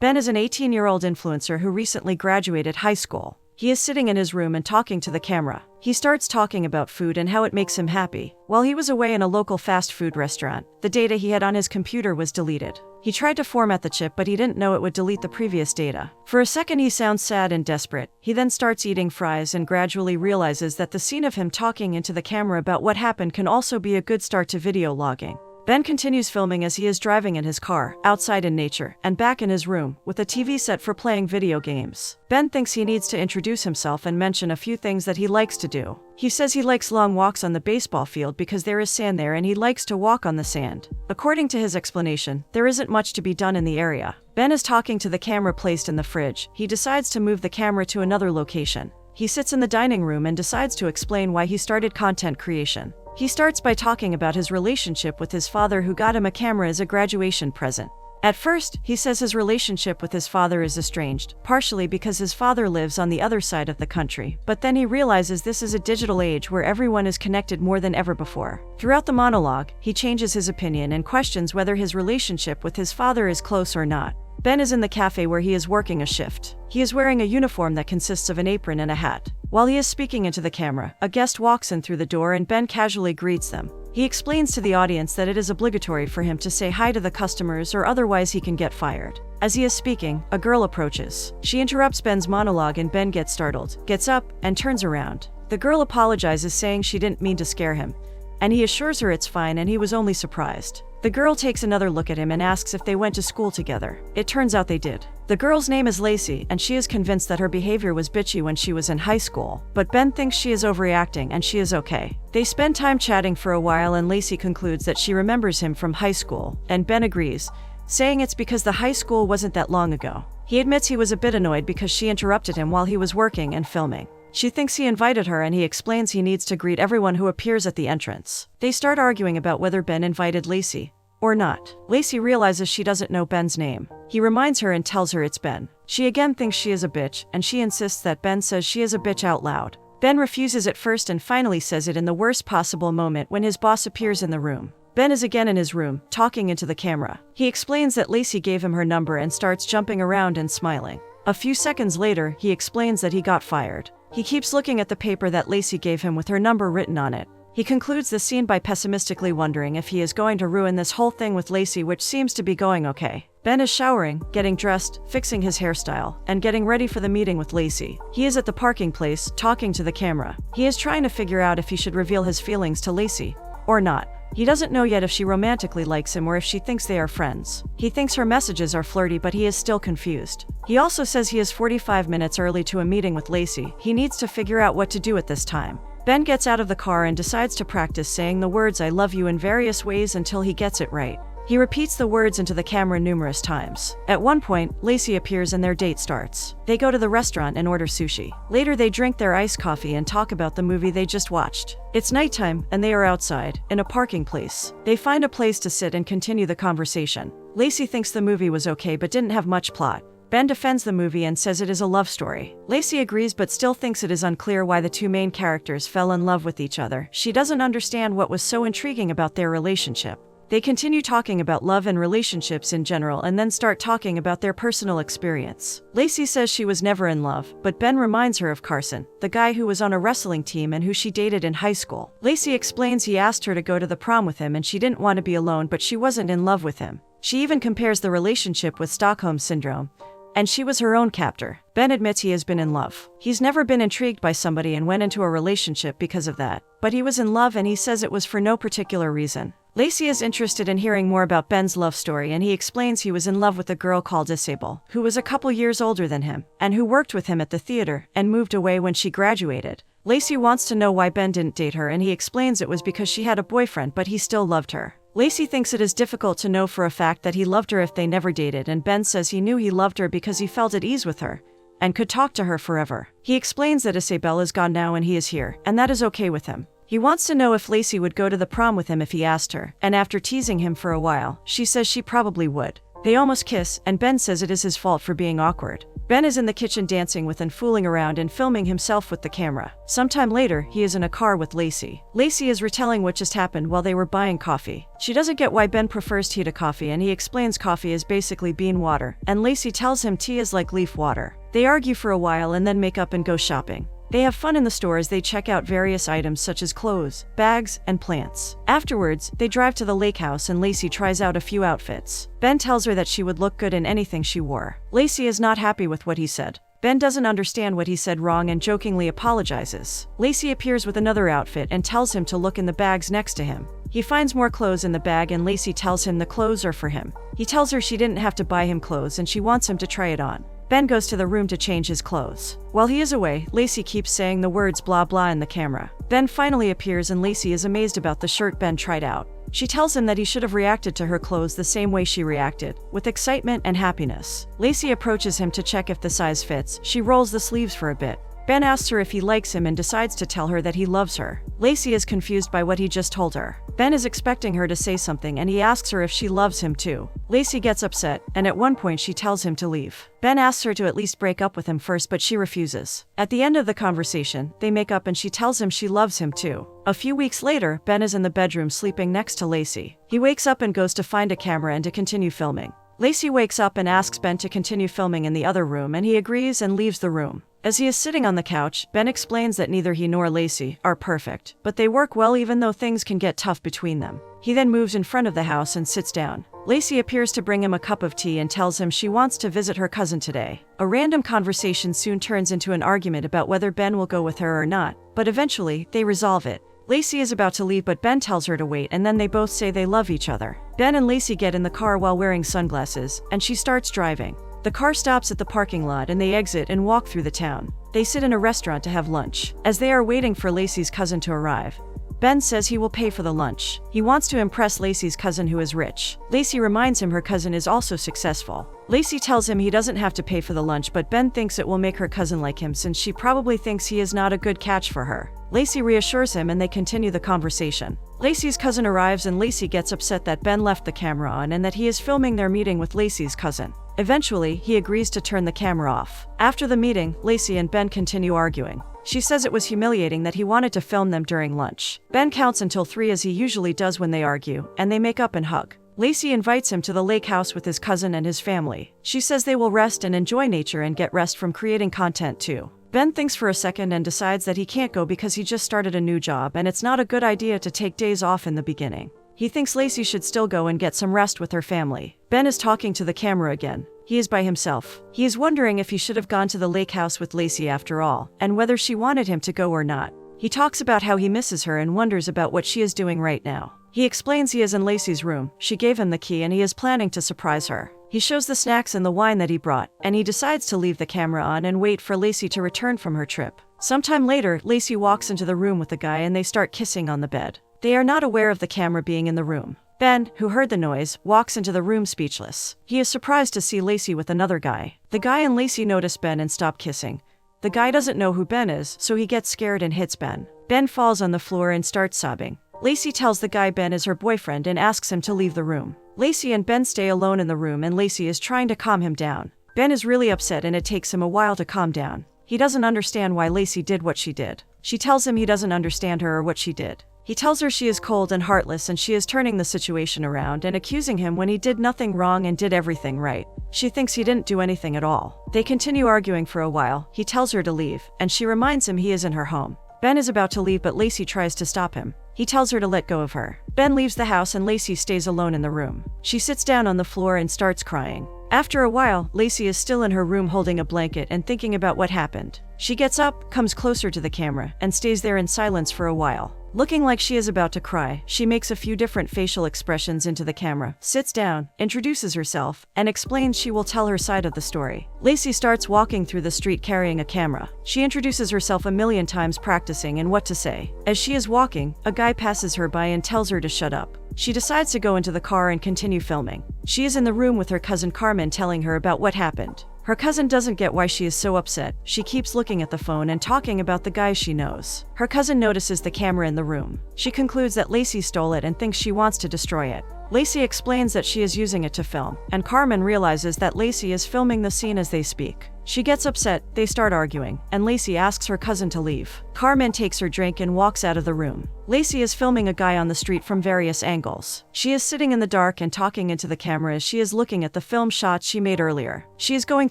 Ben is an 18-year-old influencer who recently graduated high school. He is sitting in his room and talking to the camera. He starts talking about food and how it makes him happy. While he was away in a local fast food restaurant, the data he had on his computer was deleted. He tried to format the chip, but he didn't know it would delete the previous data. For a second he sounds sad and desperate. He then starts eating fries and gradually realizes that the scene of him talking into the camera about what happened can also be a good start to video logging. Ben continues filming as he is driving in his car, outside in nature, and back in his room, with a TV set for playing video games. Ben thinks he needs to introduce himself and mention a few things that he likes to do. He says he likes long walks on the baseball field because there is sand there and he likes to walk on the sand. According to his explanation, there isn't much to be done in the area. Ben is talking to the camera placed in the fridge. He decides to move the camera to another location. He sits in the dining room and decides to explain why he started content creation. He starts by talking about his relationship with his father, who got him a camera as a graduation present. At first, he says his relationship with his father is estranged, partially because his father lives on the other side of the country, but then he realizes this is a digital age where everyone is connected more than ever before. Throughout the monologue, he changes his opinion and questions whether his relationship with his father is close or not. Ben is in the cafe where he is working a shift. He is wearing a uniform that consists of an apron and a hat. While he is speaking into the camera, a guest walks in through the door and Ben casually greets them. He explains to the audience that it is obligatory for him to say hi to the customers or otherwise he can get fired. As he is speaking, a girl approaches. She interrupts Ben's monologue and Ben gets startled, gets up, and turns around. The girl apologizes, saying she didn't mean to scare him, and he assures her it's fine and he was only surprised. The girl takes another look at him and asks if they went to school together. It turns out they did. The girl's name is Lacy, and she is convinced that her behavior was bitchy when she was in high school, but Ben thinks she is overreacting and she is okay. They spend time chatting for a while and Lacy concludes that she remembers him from high school, and Ben agrees, saying it's because the high school wasn't that long ago. He admits he was a bit annoyed because she interrupted him while he was working and filming. She thinks he invited her and he explains he needs to greet everyone who appears at the entrance. They start arguing about whether Ben invited Lacy or not. Lacy realizes she doesn't know Ben's name. He reminds her and tells her it's Ben. She again thinks she is a bitch, and she insists that Ben says she is a bitch out loud. Ben refuses at first and finally says it in the worst possible moment when his boss appears in the room. Ben is again in his room, talking into the camera. He explains that Lacy gave him her number and starts jumping around and smiling. A few seconds later, he explains that he got fired. He keeps looking at the paper that Lacy gave him with her number written on it. He concludes the scene by pessimistically wondering if he is going to ruin this whole thing with Lacy, which seems to be going okay. Ben is showering, getting dressed, fixing his hairstyle, and getting ready for the meeting with Lacy. He is at the parking place, talking to the camera. He is trying to figure out if he should reveal his feelings to Lacy or not. He doesn't know yet if she romantically likes him or if she thinks they are friends. He thinks her messages are flirty, but he is still confused. He also says he is 45 minutes early to a meeting with Lacy. He needs to figure out what to do at this time. Ben gets out of the car and decides to practice saying the words "I love you" in various ways until he gets it right. He repeats the words into the camera numerous times. At one point, Lacy appears and their date starts. They go to the restaurant and order sushi. Later they drink their iced coffee and talk about the movie they just watched. It's nighttime and they are outside, in a parking place. They find a place to sit and continue the conversation. Lacy thinks the movie was okay but didn't have much plot. Ben defends the movie and says it is a love story. Lacy agrees but still thinks it is unclear why the two main characters fell in love with each other. She doesn't understand what was so intriguing about their relationship. They continue talking about love and relationships in general and then start talking about their personal experience. Lacy says she was never in love, but Ben reminds her of Carson, the guy who was on a wrestling team and who she dated in high school. Lacy explains he asked her to go to the prom with him and she didn't want to be alone, but she wasn't in love with him. She even compares the relationship with Stockholm Syndrome, and she was her own captor. Ben admits he has been in love. He's never been intrigued by somebody and went into a relationship because of that. But he was in love and he says it was for no particular reason. Lacy is interested in hearing more about Ben's love story and he explains he was in love with a girl called Isabel, who was a couple years older than him, and who worked with him at the theater and moved away when she graduated. Lacy wants to know why Ben didn't date her and he explains it was because she had a boyfriend but he still loved her. Lacy thinks it is difficult to know for a fact that he loved her if they never dated, and Ben says he knew he loved her because he felt at ease with her and could talk to her forever. He explains that Isabel is gone now and he is here, and that is okay with him. He wants to know if Lacy would go to the prom with him if he asked her, and after teasing him for a while, she says she probably would. They almost kiss, and Ben says it is his fault for being awkward. Ben is in the kitchen dancing with and fooling around and filming himself with the camera. Sometime later, he is in a car with Lacy. Lacy is retelling what just happened while they were buying coffee. She doesn't get why Ben prefers tea to coffee, and he explains coffee is basically bean water, and Lacy tells him tea is like leaf water. They argue for a while and then make up and go shopping. They have fun in the store as they check out various items such as clothes, bags, and plants. Afterwards, they drive to the lake house and Lacy tries out a few outfits. Ben tells her that she would look good in anything she wore. Lacy is not happy with what he said. Ben doesn't understand what he said wrong and jokingly apologizes. Lacy appears with another outfit and tells him to look in the bags next to him. He finds more clothes in the bag and Lacy tells him the clothes are for him. He tells her she didn't have to buy him clothes and she wants him to try it on. Ben goes to the room to change his clothes. While he is away, Lacy keeps saying the words blah blah in the camera. Ben finally appears and Lacy is amazed about the shirt Ben tried out. She tells him that he should have reacted to her clothes the same way she reacted, with excitement and happiness. Lacy approaches him to check if the size fits. She rolls the sleeves for a bit. Ben asks her if he likes him and decides to tell her that he loves her. Lacy is confused by what he just told her. Ben is expecting her to say something and he asks her if she loves him too. Lacy gets upset, and at one point she tells him to leave. Ben asks her to at least break up with him first, but she refuses. At the end of the conversation, they make up and she tells him she loves him too. A few weeks later, Ben is in the bedroom sleeping next to Lacy. He wakes up and goes to find a camera and to continue filming. Lacy wakes up and asks Ben to continue filming in the other room and he agrees and leaves the room. As he is sitting on the couch, Ben explains that neither he nor Lacy are perfect, but they work well even though things can get tough between them. He then moves in front of the house and sits down. Lacy appears to bring him a cup of tea and tells him she wants to visit her cousin today. A random conversation soon turns into an argument about whether Ben will go with her or not, but eventually, they resolve it. Lacy is about to leave but Ben tells her to wait and then they both say they love each other. Ben and Lacy get in the car while wearing sunglasses, and she starts driving. The car stops at the parking lot and they exit and walk through the town. They sit in a restaurant to have lunch. As they are waiting for Lacy's cousin to arrive, Ben says he will pay for the lunch. He wants to impress Lacy's cousin who is rich. Lacy reminds him her cousin is also successful. Lacy tells him he doesn't have to pay for the lunch, but Ben thinks it will make her cousin like him since she probably thinks he is not a good catch for her. Lacy reassures him and they continue the conversation. Lacy's cousin arrives and Lacy gets upset that Ben left the camera on and that he is filming their meeting with Lacy's cousin. Eventually, he agrees to turn the camera off. After the meeting, Lacy and Ben continue arguing. She says it was humiliating that he wanted to film them during lunch. Ben counts until 3 as he usually does when they argue, and they make up and hug. Lacy invites him to the lake house with his cousin and his family. She says they will rest and enjoy nature and get rest from creating content too. Ben thinks for a second and decides that he can't go because he just started a new job and it's not a good idea to take days off in the beginning. He thinks Lacy should still go and get some rest with her family. Ben is talking to the camera again. He is by himself. He is wondering if he should have gone to the lake house with Lacy after all, and whether she wanted him to go or not. He talks about how he misses her and wonders about what she is doing right now. He explains he is in Lacy's room. She gave him the key and he is planning to surprise her. He shows the snacks and the wine that he brought, and he decides to leave the camera on and wait for Lacy to return from her trip. Sometime later, Lacy walks into the room with the guy and they start kissing on the bed. They are not aware of the camera being in the room. Ben, who heard the noise, walks into the room speechless. He is surprised to see Lacy with another guy. The guy and Lacy notice Ben and stop kissing. The guy doesn't know who Ben is, so he gets scared and hits Ben. Ben falls on the floor and starts sobbing. Lacy tells the guy Ben is her boyfriend and asks him to leave the room. Lacy and Ben stay alone in the room and Lacy is trying to calm him down. Ben is really upset and it takes him a while to calm down. He doesn't understand why Lacy did what she did. She tells him he doesn't understand her or what she did. He tells her she is cold and heartless and she is turning the situation around and accusing him when he did nothing wrong and did everything right. She thinks he didn't do anything at all. They continue arguing for a while. He tells her to leave, and she reminds him he is in her home. Ben is about to leave but Lacy tries to stop him. He tells her to let go of her. Ben leaves the house and Lacy stays alone in the room. She sits down on the floor and starts crying. After a while, Lacy is still in her room holding a blanket and thinking about what happened. She gets up, comes closer to the camera, and stays there in silence for a while. Looking like she is about to cry, she makes a few different facial expressions into the camera, sits down, introduces herself, and explains she will tell her side of the story. Lacy starts walking through the street carrying a camera. She introduces herself a million times practicing and what to say. As she is walking, a guy passes her by and tells her to shut up. She decides to go into the car and continue filming. She is in the room with her cousin Carmen telling her about what happened. Her cousin doesn't get why she is so upset. She keeps looking at the phone and talking about the guy she knows. Her cousin notices the camera in the room. She concludes that Lacy stole it and thinks she wants to destroy it. Lacy explains that she is using it to film, and Carmen realizes that Lacy is filming the scene as they speak. She gets upset, they start arguing, and Lacy asks her cousin to leave. Carmen takes her drink and walks out of the room. Lacy is filming a guy on the street from various angles. She is sitting in the dark and talking into the camera as she is looking at the film shots she made earlier. She is going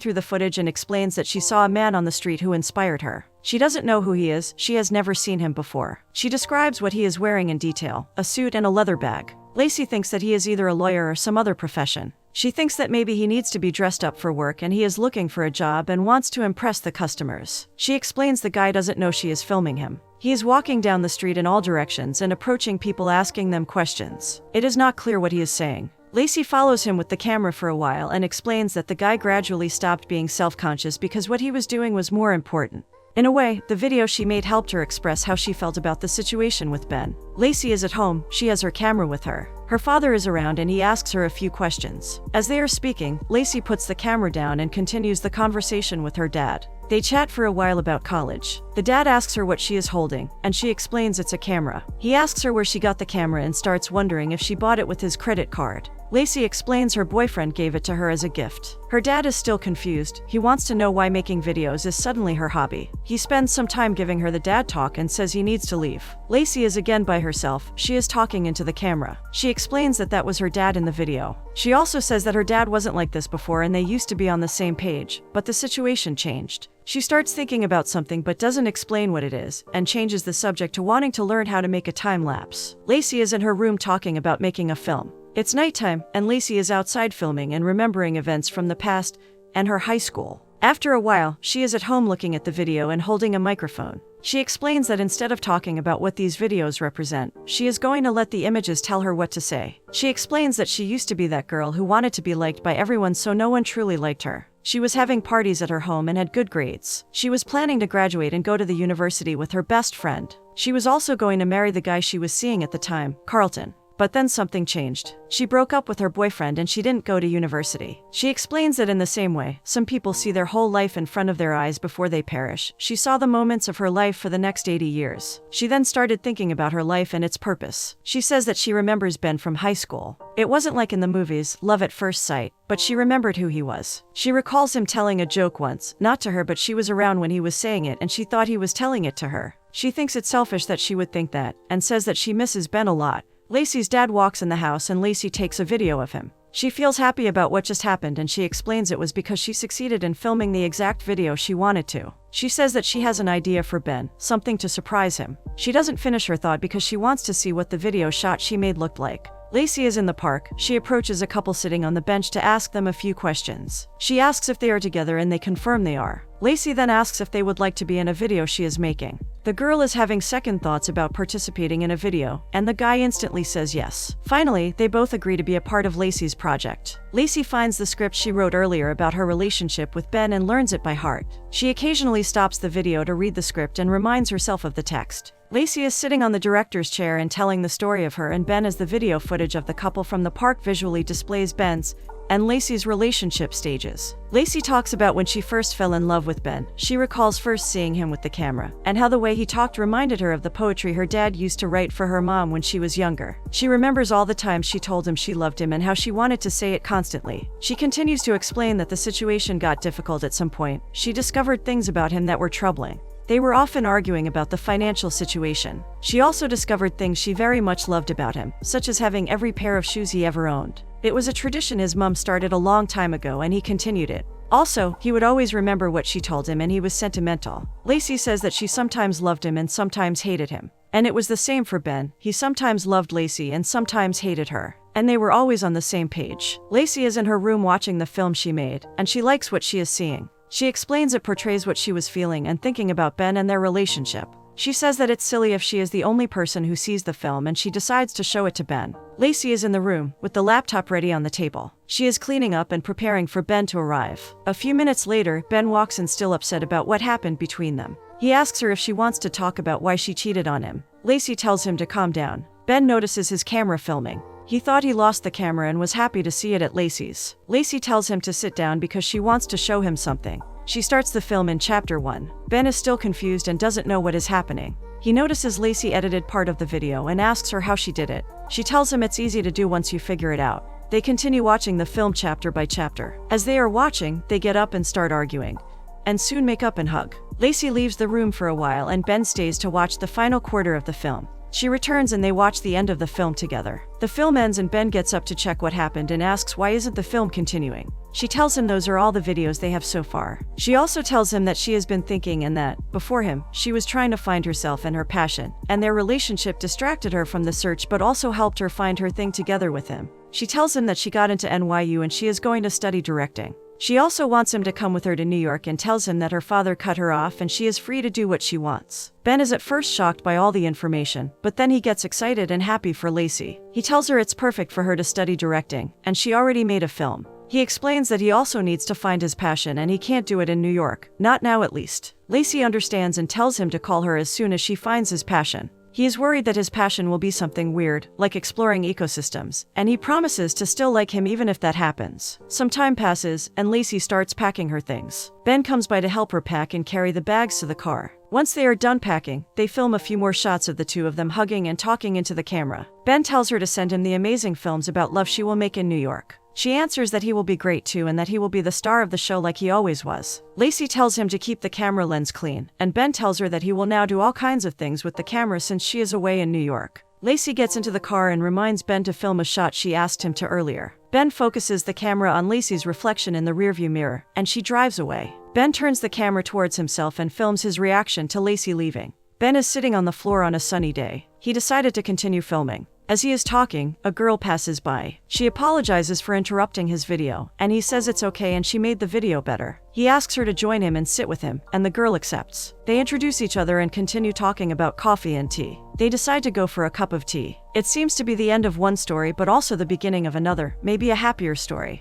through the footage and explains that she saw a man on the street who inspired her. She doesn't know who he is, she has never seen him before. She describes what he is wearing in detail, a suit and a leather bag. Lacy thinks that he is either a lawyer or some other profession. She thinks that maybe he needs to be dressed up for work and he is looking for a job and wants to impress the customers. She explains the guy doesn't know she is filming him. He is walking down the street in all directions and approaching people, asking them questions. It is not clear what he is saying. Lacy follows him with the camera for a while and explains that the guy gradually stopped being self-conscious because what he was doing was more important. In a way, the video she made helped her express how she felt about the situation with Ben. Lacy is at home, she has her camera with her. Her father is around and he asks her a few questions. As they are speaking, Lacy puts the camera down and continues the conversation with her dad. They chat for a while about college. The dad asks her what she is holding, and she explains it's a camera. He asks her where she got the camera and starts wondering if she bought it with his credit card. Lacy explains her boyfriend gave it to her as a gift. Her dad is still confused. He wants to know why making videos is suddenly her hobby. He spends some time giving her the dad talk and says he needs to leave. Lacy is again by herself. She is talking into the camera. She explains that that was her dad in the video. She also says that her dad wasn't like this before and they used to be on the same page, but the situation changed. She starts thinking about something but doesn't explain what it is, and changes the subject to wanting to learn how to make a time lapse. Lacy is in her room talking about making a film. It's nighttime, and Lacy is outside filming and remembering events from the past and her high school. After a while, she is at home looking at the video and holding a microphone. She explains that instead of talking about what these videos represent, she is going to let the images tell her what to say. She explains that she used to be that girl who wanted to be liked by everyone so no one truly liked her. She was having parties at her home and had good grades. She was planning to graduate and go to the university with her best friend. She was also going to marry the guy she was seeing at the time, Carlton. But then something changed. She broke up with her boyfriend and she didn't go to university. She explains that in the same way, some people see their whole life in front of their eyes before they perish. She saw the moments of her life for the next 80 years. She then started thinking about her life and its purpose. She says that she remembers Ben from high school. It wasn't like in the movies, love at first sight, but she remembered who he was. She recalls him telling a joke once, not to her but she was around when he was saying it and she thought he was telling it to her. She thinks it's selfish that she would think that, and says that she misses Ben a lot. Lacy's dad walks in the house and Lacy takes a video of him. She feels happy about what just happened and she explains it was because she succeeded in filming the exact video she wanted to. She says that she has an idea for Ben, something to surprise him. She doesn't finish her thought because she wants to see what the video shot she made looked like. Lacy is in the park. She approaches a couple sitting on the bench to ask them a few questions. She asks if they are together and they confirm they are. Lacy then asks if they would like to be in a video she is making. The girl is having second thoughts about participating in a video, and the guy instantly says yes. Finally, they both agree to be a part of Lacy's project. Lacy finds the script she wrote earlier about her relationship with Ben and learns it by heart. She occasionally stops the video to read the script and reminds herself of the text. Lacy is sitting on the director's chair and telling the story of her and Ben as the video footage of the couple from the park visually displays Ben's and Lacy's relationship stages. Lacy talks about when she first fell in love with Ben. She recalls first seeing him with the camera, and how the way he talked reminded her of the poetry her dad used to write for her mom when she was younger. She remembers all the times she told him she loved him and how she wanted to say it constantly. She continues to explain that the situation got difficult at some point. She discovered things about him that were troubling. They were often arguing about the financial situation. She also discovered things she very much loved about him, such as having every pair of shoes he ever owned. It was a tradition his mom started a long time ago and he continued it. Also, he would always remember what she told him and he was sentimental. Lacy says that she sometimes loved him and sometimes hated him. And it was the same for Ben. He sometimes loved Lacy and sometimes hated her. And they were always on the same page. Lacy is in her room watching the film she made, and she likes what she is seeing. She explains it portrays what she was feeling and thinking about Ben and their relationship. She says that it's silly if she is the only person who sees the film and she decides to show it to Ben. Lacy is in the room, with the laptop ready on the table. She is cleaning up and preparing for Ben to arrive. A few minutes later, Ben walks in still upset about what happened between them. He asks her if she wants to talk about why she cheated on him. Lacy tells him to calm down. Ben notices his camera filming. He thought he lost the camera and was happy to see it at Lacy's. Lacy tells him to sit down because she wants to show him something. She starts the film in chapter 1. Ben is still confused and doesn't know what is happening. He notices Lacy edited part of the video and asks her how she did it. She tells him it's easy to do once you figure it out. They continue watching the film chapter by chapter. As they are watching, they get up and start arguing, and soon make up and hug. Lacy leaves the room for a while and Ben stays to watch the final quarter of the film. She returns and they watch the end of the film together. The film ends and Ben gets up to check what happened and asks why isn't the film continuing. She tells him those are all the videos they have so far. She also tells him that she has been thinking and that, before him, she was trying to find herself and her passion, and their relationship distracted her from the search but also helped her find her thing together with him. She tells him that she got into NYU and she is going to study directing. She also wants him to come with her to New York and tells him that her father cut her off and she is free to do what she wants. Ben is at first shocked by all the information, but then he gets excited and happy for Lacy. He tells her it's perfect for her to study directing, and she already made a film. He explains that he also needs to find his passion and he can't do it in New York, not now at least. Lacy understands and tells him to call her as soon as she finds his passion. He is worried that his passion will be something weird, like exploring ecosystems, and he promises to still like him even if that happens. Some time passes, and Lacy starts packing her things. Ben comes by to help her pack and carry the bags to the car. Once they are done packing, they film a few more shots of the two of them hugging and talking into the camera. Ben tells her to send him the amazing films about love she will make in New York. She answers that he will be great too and that he will be the star of the show like he always was. Lacy tells him to keep the camera lens clean, and Ben tells her that he will now do all kinds of things with the camera since she is away in New York. Lacy gets into the car and reminds Ben to film a shot she asked him to earlier. Ben focuses the camera on Lacy's reflection in the rearview mirror, and she drives away. Ben turns the camera towards himself and films his reaction to Lacy leaving. Ben is sitting on the floor on a sunny day. He decided to continue filming. As he is talking, a girl passes by. She apologizes for interrupting his video, and he says it's okay and she made the video better. He asks her to join him and sit with him, and the girl accepts. They introduce each other and continue talking about coffee and tea. They decide to go for a cup of tea. It seems to be the end of one story but also the beginning of another, maybe a happier story.